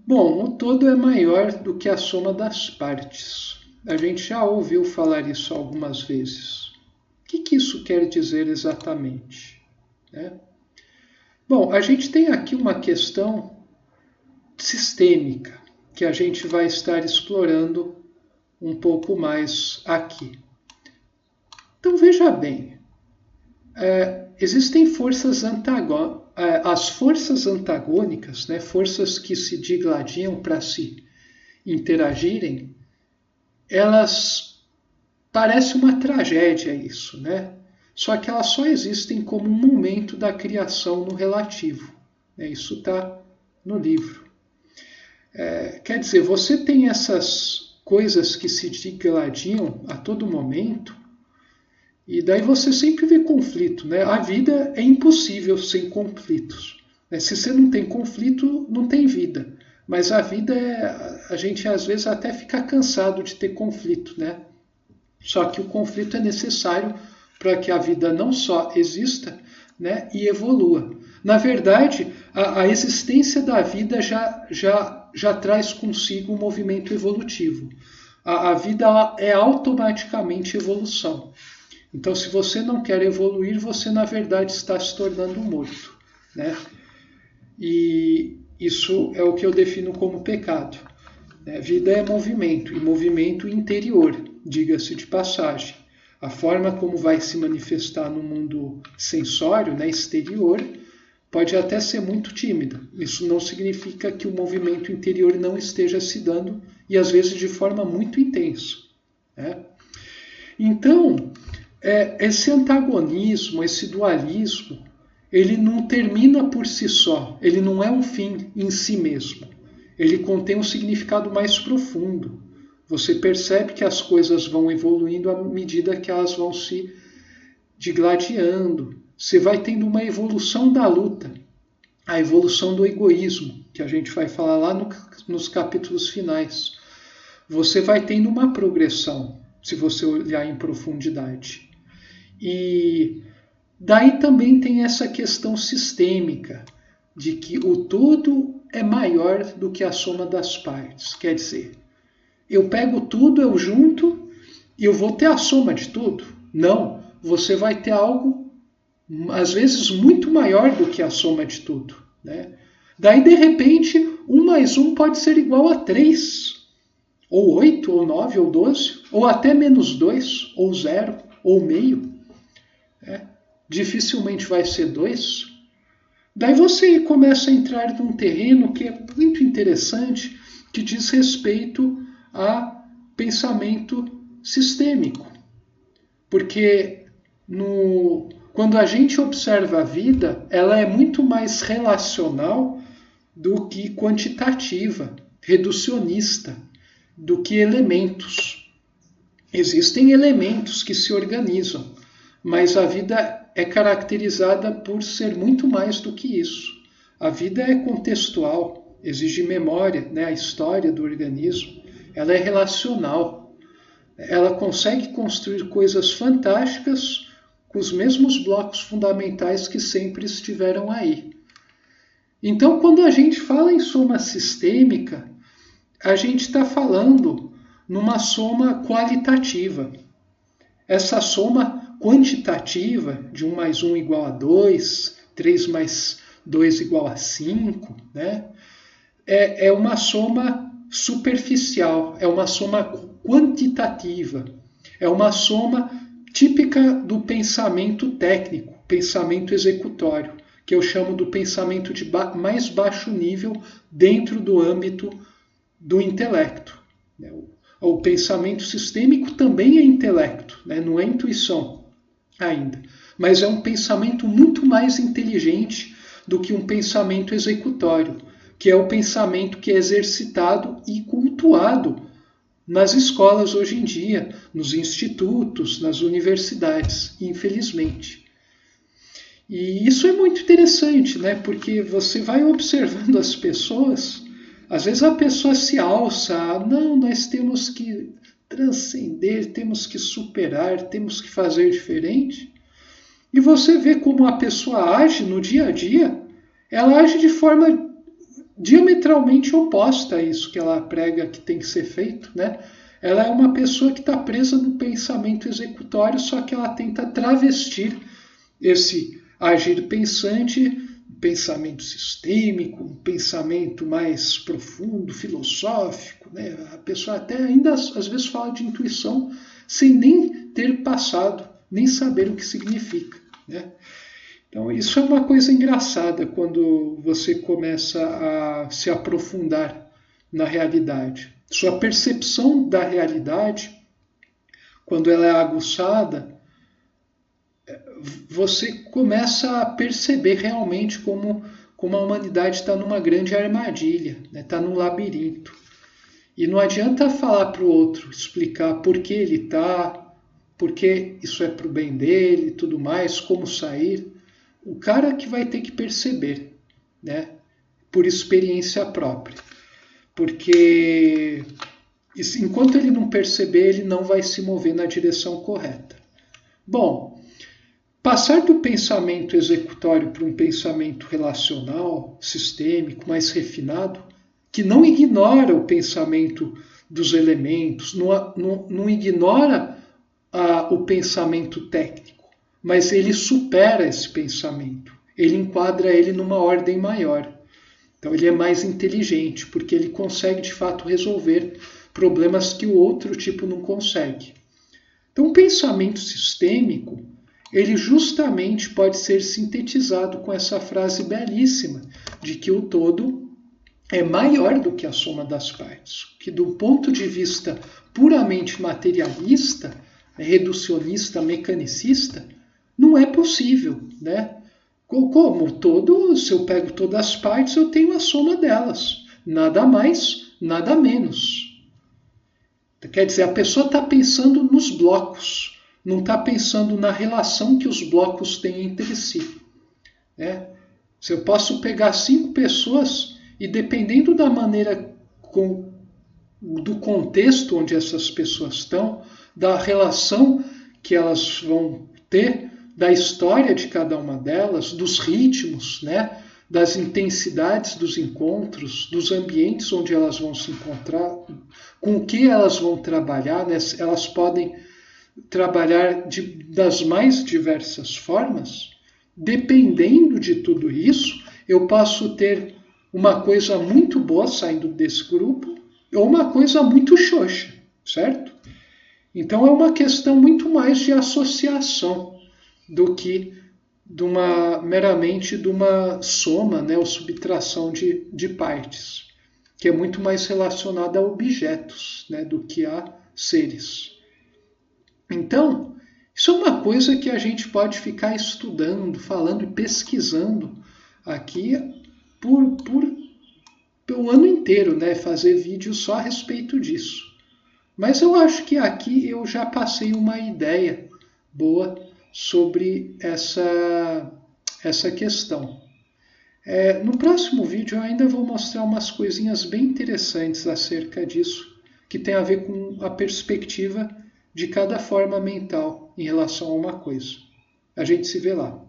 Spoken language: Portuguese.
Bom, o todo é maior do que a soma das partes. A gente já ouviu falar isso algumas vezes. O que isso quer dizer exatamente? Né? Bom, a gente tem aqui uma questão sistêmica que a gente vai estar explorando um pouco mais aqui. Então veja bem, existem forças antagônicas, as forças antagônicas, né, forças que se digladiam para se interagirem, elas parecem uma tragédia isso, né? Só que elas só existem como um momento da criação no relativo. Isso está no livro. Quer dizer, você tem essas coisas que se digladiam a todo momento, e daí você sempre vê conflito, né? A vida é impossível sem conflitos. Se você não tem conflito, não tem vida. Mas a vida a gente às vezes até fica cansado de ter conflito, né? Só que o conflito é necessário para que a vida não só exista, né, e evolua. Na verdade, a existência da vida já traz consigo um movimento evolutivo. A vida é automaticamente evolução. Então, se você não quer evoluir, você, na verdade, está se tornando morto, né? E isso é o que eu defino como pecado. Vida é movimento, e movimento interior, diga-se de passagem. A forma como vai se manifestar no mundo sensório, né, exterior, pode até ser muito tímida. Isso não significa que o movimento interior não esteja se dando, e às vezes de forma muito intensa. Né? Então, esse antagonismo, esse dualismo, ele não termina por si só, ele não é um fim em si mesmo. Ele contém um significado mais profundo. Você percebe que as coisas vão evoluindo à medida que elas vão se digladiando. Você vai tendo uma evolução da luta, a evolução do egoísmo, que a gente vai falar lá nos capítulos finais. Você vai tendo uma progressão, se você olhar em profundidade. E daí também tem essa questão sistêmica, de que o todo é maior do que a soma das partes. Quer dizer, eu pego tudo, eu junto e eu vou ter a soma de tudo? Não, você vai ter algo, às vezes, muito maior do que a soma de tudo. Né? Daí, de repente, 1 mais 1 pode ser igual a 3, ou 8, ou 9, ou 12, ou até menos 2, ou 0, ou meio. Dificilmente vai ser 2. Daí você começa a entrar num terreno que é muito interessante, que diz respeito a pensamento sistêmico. Porque quando a gente observa a vida, ela é muito mais relacional do que quantitativa, reducionista, do que elementos. Existem elementos que se organizam, mas a vida é caracterizada por ser muito mais do que isso. A vida é contextual, exige memória, né? A história do organismo. Ela é relacional. Ela consegue construir coisas fantásticas com os mesmos blocos fundamentais que sempre estiveram aí. Então, quando a gente fala em soma sistêmica, a gente está falando numa soma qualitativa. Essa soma quantitativa, de 1 mais 1 igual a 2, 3 mais 2 igual a 5, né? É uma soma superficial, é uma soma quantitativa, é uma soma típica do pensamento técnico, pensamento executório, que eu chamo do pensamento de mais baixo nível dentro do âmbito do intelecto. O pensamento sistêmico também é intelecto, né? Não é intuição ainda, mas é um pensamento muito mais inteligente do que um pensamento executório, que é o pensamento que é exercitado e cultuado nas escolas hoje em dia, nos institutos, nas universidades, infelizmente. E isso é muito interessante, né? Porque você vai observando as pessoas, às vezes a pessoa se alça, não, nós temos que transcender, temos que superar, temos que fazer diferente. E você vê como a pessoa age no dia a dia, ela age de forma diametralmente oposta a isso que ela prega que tem que ser feito, né? Ela é uma pessoa que está presa no pensamento executório, só que ela tenta travestir esse agir pensante, pensamento sistêmico, um pensamento mais profundo, filosófico, né? A pessoa até ainda às vezes fala de intuição sem nem ter passado, nem saber o que significa, né? Então isso é uma coisa engraçada quando você começa a se aprofundar na realidade. Sua percepção da realidade, quando ela é aguçada, você começa a perceber realmente como a humanidade está numa grande armadilha, né? Está num labirinto. E não adianta falar para o outro, explicar por que ele está, por que isso é para o bem dele e tudo mais, como sair. O cara que vai ter que perceber, né? Por experiência própria. Porque enquanto ele não perceber, ele não vai se mover na direção correta. Bom, passar do pensamento executório para um pensamento relacional, sistêmico, mais refinado, que não ignora o pensamento dos elementos, não ignora o pensamento técnico, mas ele supera esse pensamento, ele enquadra ele numa ordem maior. Então ele é mais inteligente, porque ele consegue de fato resolver problemas que o outro tipo não consegue. Então o pensamento sistêmico, ele justamente pode ser sintetizado com essa frase belíssima de que o todo é maior do que a soma das partes, que do ponto de vista puramente materialista, reducionista, mecanicista, não é possível, né? Como todo, se eu pego todas as partes, eu tenho a soma delas. Nada mais, nada menos. Quer dizer, a pessoa está pensando nos blocos, não está pensando na relação que os blocos têm entre si, né? Se eu posso pegar 5 pessoas e dependendo da maneira, do contexto onde essas pessoas estão, da relação que elas vão ter, da história de cada uma delas, dos ritmos, né? Das intensidades dos encontros, dos ambientes onde elas vão se encontrar, com o que elas vão trabalhar, né? Elas podem trabalhar das mais diversas formas. Dependendo de tudo isso, eu posso ter uma coisa muito boa saindo desse grupo ou uma coisa muito xoxa, certo? Então é uma questão muito mais de associação do que meramente de uma soma, né, ou subtração de partes, que é muito mais relacionada a objetos, né, do que a seres. Então, isso é uma coisa que a gente pode ficar estudando, falando e pesquisando aqui pelo ano inteiro, né, fazer vídeo só a respeito disso. Mas eu acho que aqui eu já passei uma ideia boa sobre essa questão. No próximo vídeo eu ainda vou mostrar umas coisinhas bem interessantes acerca disso, que tem a ver com a perspectiva de cada forma mental em relação a uma coisa. A gente se vê lá.